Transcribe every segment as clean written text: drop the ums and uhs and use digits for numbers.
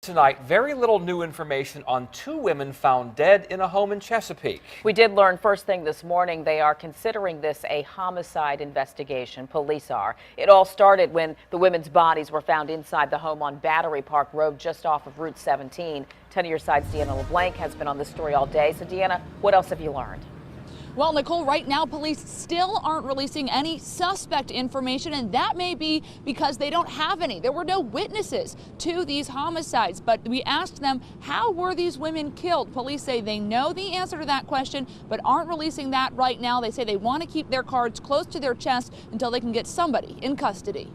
tonight, very little new information on two women found dead in a home in Chesapeake. We did learn first thing this morning they are considering this a homicide investigation. Police are. It all started when the women's bodies were found inside the home on Battery Park Road just off of Route 17. 10 of your side's Deanna LeBlanc has been on this story all day. So Deanna, what else have you learned? Well, Nicole, right now police still aren't releasing any suspect information, and that may be because they don't have any. There were no witnesses to these homicides, but we asked them, how were these women killed? Police say they know the answer to that question, but aren't releasing that right now. They say they want to keep their cards close to their chest until they can get somebody in custody.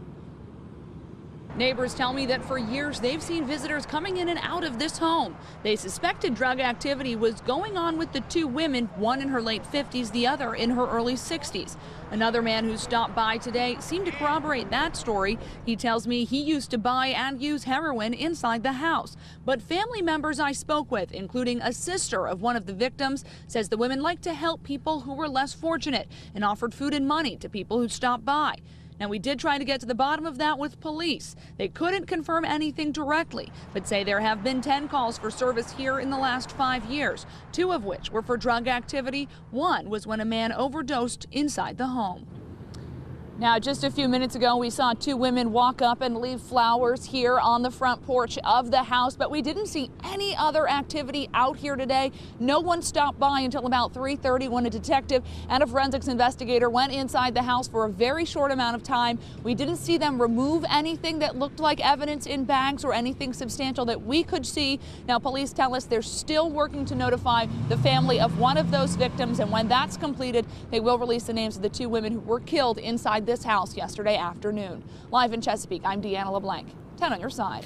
Neighbors tell me that for years they've seen visitors coming in and out of this home. They suspected drug activity was going on with the two women, one in her late 50s, the other in her early 60s. Another man who stopped by today seemed to corroborate that story. He tells me he used to buy and use heroin inside the house. But family members I spoke with, including a sister of one of the victims, says the women liked to help people who were less fortunate and offered food and money to people who stopped by. Now, we did try to get to the bottom of that with police. They couldn't confirm anything directly, but say there have been 10 calls for service here in the last 5 years, 2 of which were for drug activity. One was when a man overdosed inside the home. Now, just a few minutes ago, we saw 2 women walk up and leave flowers here on the front porch of the house, but we didn't see any other activity out here today. No one stopped by until about 3:30 when a detective and a forensics investigator went inside the house for a very short amount of time. We didn't see them remove anything that looked like evidence in bags or anything substantial that we could see. Now, police tell us they're still working to notify the family of one of those victims, and when that's completed, they will release the names of the 2 women who were killed inside this house yesterday afternoon. Live in Chesapeake, I'm Deanna LeBlanc. 10 on your side.